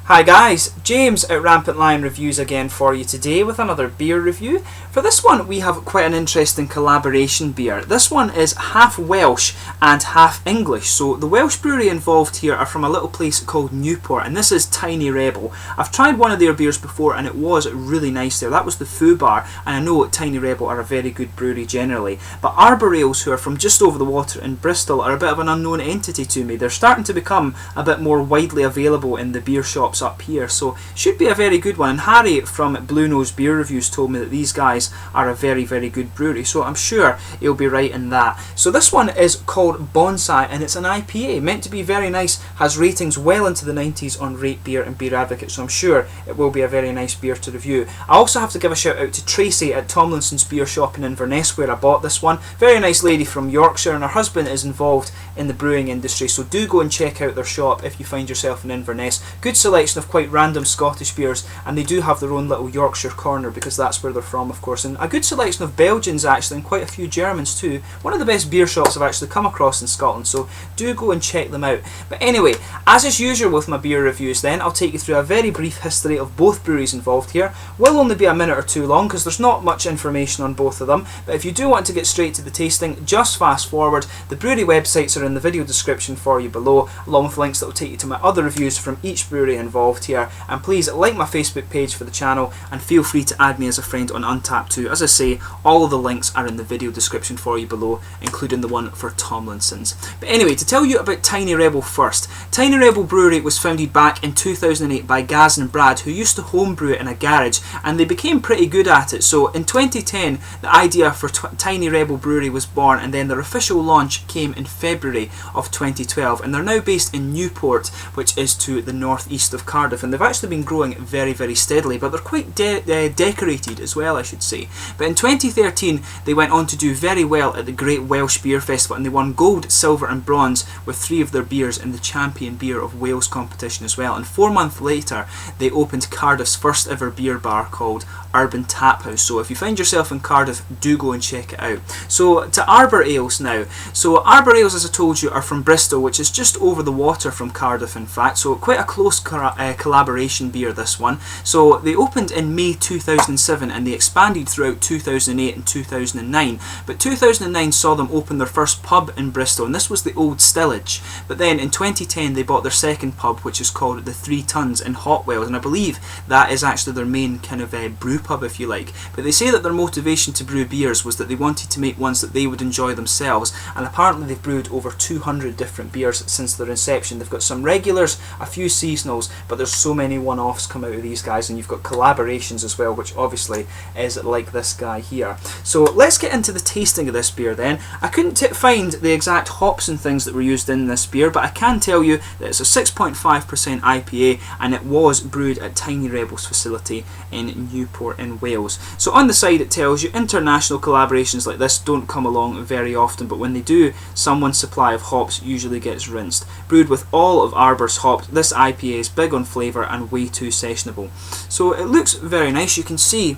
Hi guys, James at Rampant Lion Reviews again for you today with another beer review. For this one we have quite an interesting collaboration beer. This one is half Welsh and half English. So the Welsh brewery involved here are from a little place called Newport, and this is Tiny Rebel. I've tried one of their beers before and it was really nice there. That was the Foo Bar, and I know Tiny Rebel are a very good brewery generally. But Arbor Ales, who are from just over the water in Bristol, are a bit of an unknown entity to me. They're starting to become a bit more widely available in the beer shops up here, so should be a very good one. And Harry from Blue Nose Beer Reviews told me that these guys are a very good brewery, so I'm sure he'll be right in that. So this one is called Bonsai and it's an IPA, meant to be very nice, has ratings well into the 90s on Rate Beer and Beer Advocate, so I'm sure it will be a very nice beer to review. I also have to give a shout out to Tracy at Tomlinson's Beer Shop in Inverness where I bought this one. Very nice lady from Yorkshire, and her husband is involved in the brewing industry, so do go and check out their shop if you find yourself in Inverness. Good selection of quite random Scottish beers, and they do have their own little Yorkshire corner because that's where they're from, of course, and a good selection of Belgians actually, and quite a few Germans too. One of the best beer shops I've actually come across in Scotland, so do go and check them out. But anyway, as is usual with my beer reviews then, I'll take you through a very brief history of both breweries involved here. Will only be a minute or two long because there's not much information on both of them, but if you do want to get straight to the tasting, just fast forward. The brewery websites are in the video description for you below, along with links that will take you to my other reviews from each brewery involved here. And please like my Facebook page for the channel, and feel free to add me as a friend on Untappd too. As I say, all of the links are in the video description for you below, including the one for Tomlinson's. But anyway, to tell you about Tiny Rebel first. Tiny Rebel Brewery was founded back in 2008 by Gaz and Brad, who used to homebrew it in a garage, and they became pretty good at it. So in 2010 the idea for Tiny Rebel Brewery was born, and then their official launch came in February of 2012, and they're now based in Newport, which is to the northeast of Cardiff, and they've actually been growing very steadily, but they're quite decorated as well, I should say. But in 2013 they went on to do very well at the Great Welsh Beer Festival, and they won gold, silver and bronze with 3 of their beers in the Champion Beer of Wales competition as well. And 4 months later they opened Cardiff's first ever beer bar called Untappd. So if you find yourself in Cardiff, do go and check it out. So to Arbor Ales now. So Arbor Ales, as I told you, are from Bristol, which is just over the water from Cardiff in fact, so quite a close collaboration beer this one. So they opened in May 2007 and they expanded throughout 2008 and 2009, but 2009 saw them open their first pub in Bristol, and this was the Old Stillage. But then in 2010 they bought their second pub, which is called the 3 Tons in Hotwells, and I believe that is actually their main kind of brew pub if you like. But they say that their motivation to brew beers was that they wanted to make ones that they would enjoy themselves, and apparently they've brewed over 200 different beers since their inception. They've got some regulars, a few seasonals, but there's so many one-offs come out of these guys, and you've got collaborations as well, which obviously is like this guy here. So let's get into the tasting of this beer then. I couldn't find the exact hops and things that were used in this beer, but I can tell you that it's a 6.5% IPA, and it was brewed at Tiny Rebel's facility in Newport in Wales. So on the side it tells you international collaborations like this don't come along very often, but when they do, someone's supply of hops usually gets rinsed. Brewed with all of Arbor's hops, this IPA is big on flavour and way too sessionable. So it looks very nice. You can see,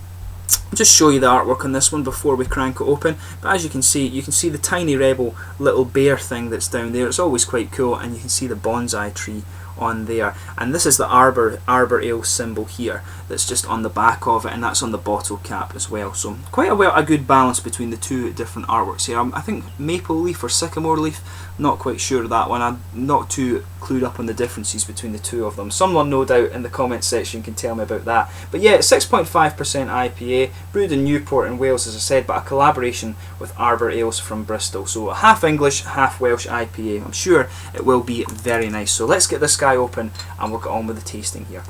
I'll just show you the artwork on this one before we crank it open, but as you can see the Tiny Rebel little bear thing that's down there. It's always quite cool, and you can see the bonsai tree on there, and this is the Arbor Ale symbol here that's just on the back of it, and that's on the bottle cap as well. So quite a good balance between the two different artworks here. I think maple leaf or sycamore leaf, not quite sure of that one. I'm not too clued up on the differences between the two of them. Someone no doubt in the comments section can tell me about that. But yeah, 6.5% IPA, brewed in Newport in Wales as I said, but a collaboration with Arbor Ales from Bristol. So a half English, half Welsh IPA. I'm sure it will be very nice. So let's get this guy open and we'll get on with the tasting here.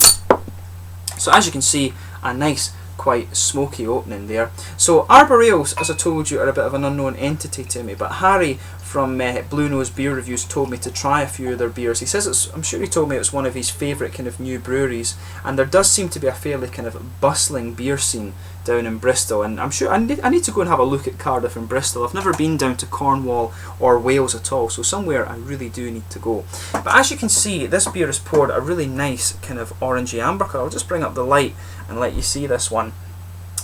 So as you can see, a nice quite smoky opening there. So Arbor Ales, as I told you, are a bit of an unknown entity to me, but Harry from Blue Nose Beer Reviews told me to try a few of their beers. He says I'm sure he told me it's one of his favourite kind of new breweries, and there does seem to be a fairly kind of bustling beer scene down in Bristol, and I'm sure I need to go and have a look at Cardiff and Bristol. I've never been down to Cornwall or Wales at all, so somewhere I really do need to go. But as you can see, this beer is poured a really nice kind of orangey amber colour. I'll just bring up the light and let you see this one.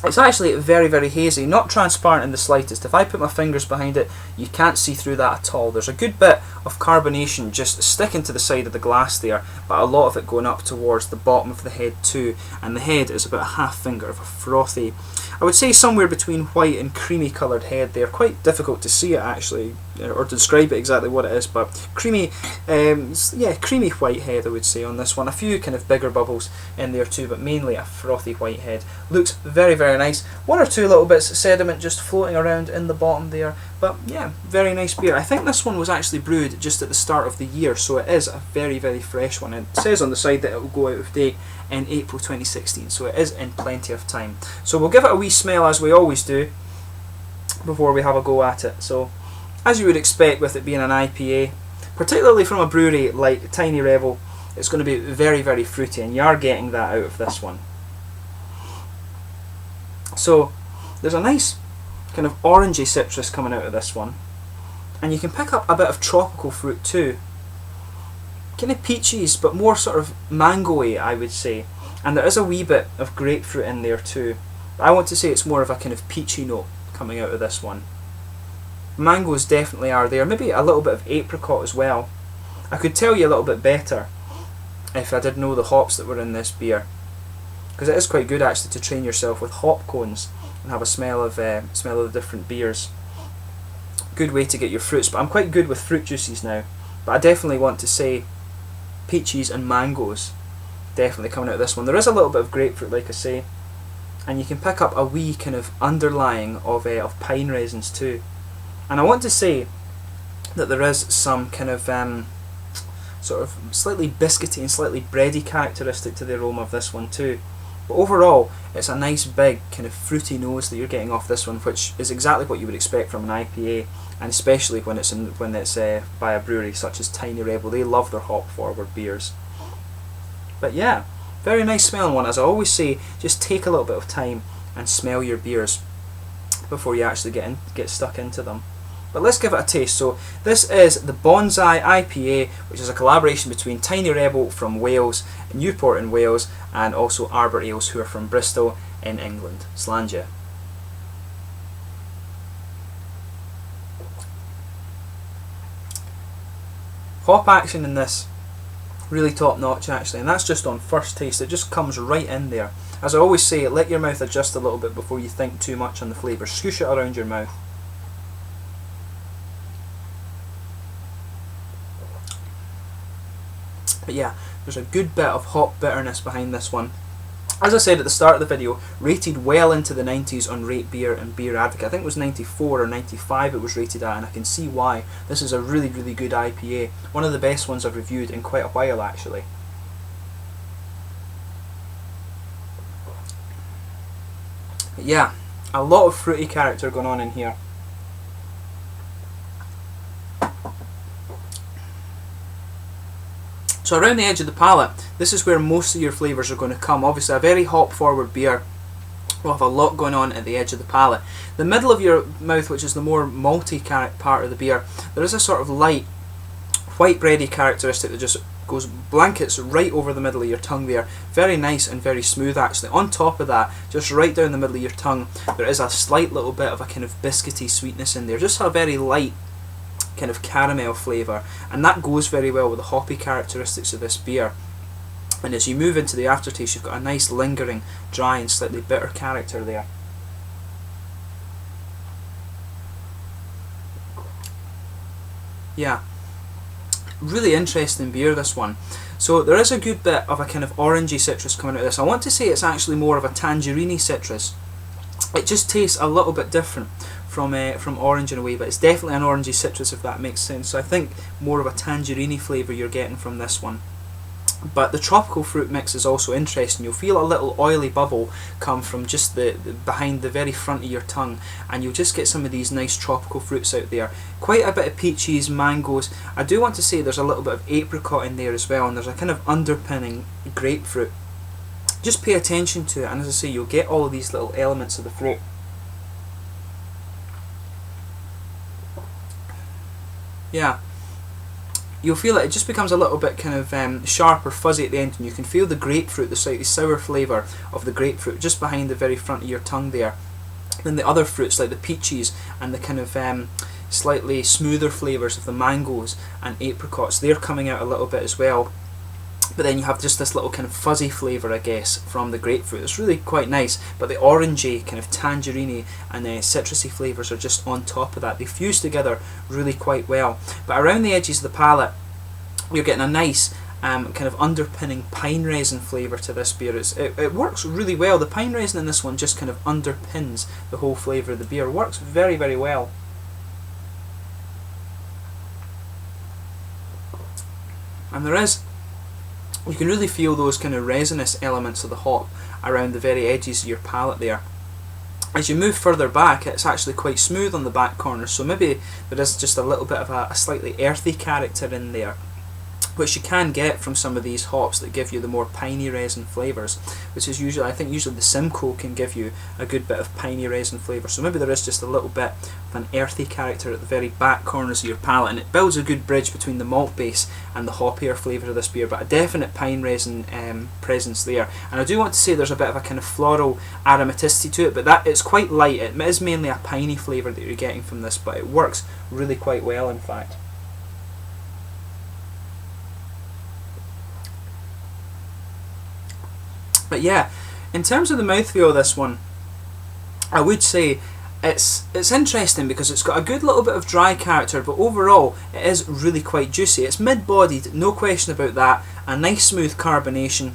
It's actually very, very hazy, not transparent in the slightest. If I put my fingers behind it, you can't see through that at all. There's a good bit of carbonation just sticking to the side of the glass there, but a lot of it going up towards the bottom of the head too, and the head is about a half finger of a frothy, I would say somewhere between white and creamy coloured head there. Quite difficult to see it actually, or to describe it exactly what it is, but creamy, yeah, creamy white head I would say on this one. A few kind of bigger bubbles in there too, but mainly a frothy white head. Looks very, very nice. One or two little bits of sediment just floating around in the bottom there, but yeah, very nice beer. I think this one was actually brewed just at the start of the year, so it is a very, very fresh one. It says on the side that it will go out of date in April 2016, so it is in plenty of time. So we'll give it a wee smell as we always do before we have a go at it. So as you would expect with it being an IPA, particularly from a brewery like Tiny Rebel, it's going to be very, very fruity, and you are getting that out of this one. So there's a nice kind of orangey citrus coming out of this one, and you can pick up a bit of tropical fruit too. Kind of peaches, but more sort of mango-y, I would say, and there is a wee bit of grapefruit in there too. But I want to say it's more of a kind of peachy note coming out of this one. Mangoes definitely are there, maybe a little bit of apricot as well. I could tell you a little bit better if I did know the hops that were in this beer, because it is quite good actually to train yourself with hop cones and have a smell of the different beers. Good way to get your fruits, but I'm quite good with fruit juices now. But I definitely want to say peaches and mangoes definitely coming out of this one. There is a little bit of grapefruit, like I say, and you can pick up a wee kind of underlying of pine resins too. And I want to say that there is some kind of sort of slightly biscuity and slightly bready characteristic to the aroma of this one too. But overall, it's a nice big kind of fruity nose that you're getting off this one, which is exactly what you would expect from an IPA, and especially when it's by a brewery such as Tiny Rebel. They love their hop forward beers. But yeah, very nice smelling one. As I always say, just take a little bit of time and smell your beers before you actually get stuck into them. But let's give it a taste. So this is the Bonsai IPA, which is a collaboration between Tiny Rebel from Wales, Newport in Wales, and also Arbor Ales, who are from Bristol in England. Slàinte. Hop action in this, really top notch actually, and that's just on first taste. It just comes right in there. As I always say, let your mouth adjust a little bit before you think too much on the flavour. Scoosh it around your mouth. But yeah, there's a good bit of hop bitterness behind this one. As I said at the start of the video, rated well into the 90s on Rate Beer and Beer Advocate. I think it was 94 or 95 it was rated at, and I can see why. This is a really, really good IPA. One of the best ones I've reviewed in quite a while actually. But yeah, a lot of fruity character going on in here. So around the edge of the palate, this is where most of your flavours are going to come. Obviously a very hop forward beer will have a lot going on at the edge of the palate. The middle of your mouth, which is the more malty part of the beer, there is a sort of light white bready characteristic that just blankets right over the middle of your tongue there. Very nice and very smooth actually. On top of that, just right down the middle of your tongue, there is a slight little bit of a kind of biscuity sweetness in there. Just a very light kind of caramel flavour, and that goes very well with the hoppy characteristics of this beer. And as you move into the aftertaste, you've got a nice lingering dry and slightly bitter character there. Yeah, really interesting beer, this one. So there is a good bit of a kind of orangey citrus coming out of this. I want to say it's actually more of a tangerine citrus. It just tastes a little bit different from orange in a way, but it's definitely an orangey citrus, if that makes sense. So I think more of a tangerine flavour you're getting from this one. But the tropical fruit mix is also interesting. You'll feel a little oily bubble come from just the behind the very front of your tongue, and you'll just get some of these nice tropical fruits out there. Quite a bit of peaches, mangoes. I do want to say there's a little bit of apricot in there as well, and there's a kind of underpinning grapefruit. Just pay attention to it, and as I say, you'll get all of these little elements of the fruit. Yeah, you'll feel it just becomes a little bit kind of sharp or fuzzy at the end, and you can feel the grapefruit, the slightly sour flavour of the grapefruit just behind the very front of your tongue there. Then the other fruits like the peaches and the kind of slightly smoother flavours of the mangoes and apricots, they're coming out a little bit as well. But then you have just this little kind of fuzzy flavour, I guess, from the grapefruit. It's really quite nice, but the orangey, kind of tangerine and citrusy flavours are just on top of that. They fuse together really quite well. But around the edges of the palate, you're getting a nice kind of underpinning pine resin flavour to this beer. It works really well. The pine resin in this one just kind of underpins the whole flavour of the beer. It works very, very well. And you can really feel those kind of resinous elements of the hop around the very edges of your palate there. As you move further back, it's actually quite smooth on the back corners, so maybe there is just a little bit of a slightly earthy character in there, which you can get from some of these hops that give you the more piney resin flavours, which is usually, I think usually the Simcoe can give you a good bit of piney resin flavour, so maybe there is just a little bit of an earthy character at the very back corners of your palate, and it builds a good bridge between the malt base and the hoppier flavour of this beer, but a definite pine resin presence there. And I do want to say there's a bit of a kind of floral aromaticity to it, but it's quite light. It is mainly a piney flavour that you're getting from this, but it works really quite well in fact. But yeah, in terms of the mouthfeel of this one, I would say it's interesting because it's got a good little bit of dry character, but overall it is really quite juicy. It's mid-bodied, no question about that, a nice smooth carbonation,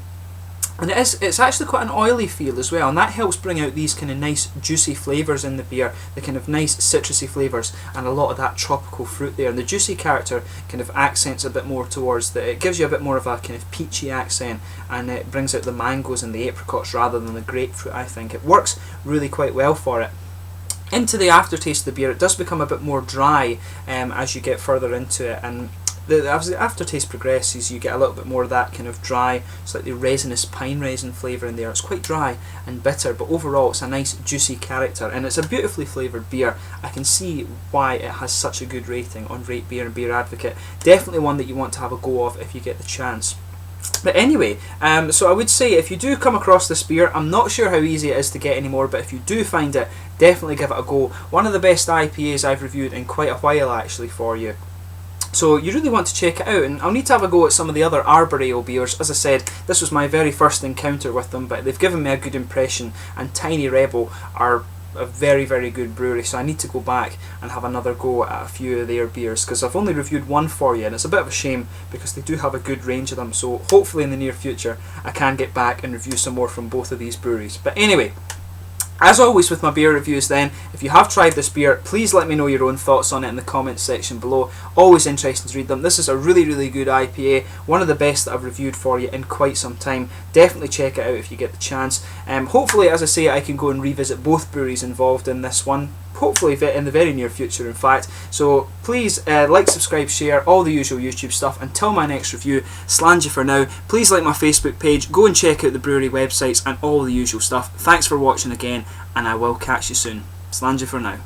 and it's actually quite an oily feel as well, and that helps bring out these kind of nice juicy flavours in the beer, the kind of nice citrusy flavours and a lot of that tropical fruit there. And the juicy character kind of accents a bit more towards it gives you a bit more of a kind of peachy accent, and it brings out the mangoes and the apricots rather than the grapefruit. I think it works really quite well for it. Into the aftertaste of the beer, it does become a bit more dry as you get further into it, and as the aftertaste progresses, you get a little bit more of that kind of dry, slightly resinous pine resin flavour in there. It's quite dry and bitter, but overall it's a nice juicy character, and it's a beautifully flavoured beer. I can see why it has such a good rating on Rate Beer and Beer Advocate. Definitely one that you want to have a go of if you get the chance. But anyway, so I would say if you do come across this beer, I'm not sure how easy it is to get anymore, but if you do find it, definitely give it a go. One of the best IPAs I've reviewed in quite a while actually for you. So you really want to check it out, and I'll need to have a go at some of the other Arbor Ale beers. As I said, this was my very first encounter with them, but they've given me a good impression, and Tiny Rebel are a very, very good brewery, so I need to go back and have another go at a few of their beers, because I've only reviewed one for you, and it's a bit of a shame because they do have a good range of them, so hopefully in the near future I can get back and review some more from both of these breweries. But anyway, as always with my beer reviews then, if you have tried this beer, please let me know your own thoughts on it in the comments section below. Always interesting to read them. This is a really, really good IPA, one of the best that I've reviewed for you in quite some time. Definitely check it out if you get the chance. Hopefully, as I say, I can go and revisit both breweries involved in this one, hopefully in the very near future in fact. So please like, subscribe, share, all the usual YouTube stuff. Until my next review, Slàinte for now. Please like my Facebook page, go and check out the brewery websites and all the usual stuff. Thanks for watching again, and I will catch you soon. Slàinte for now.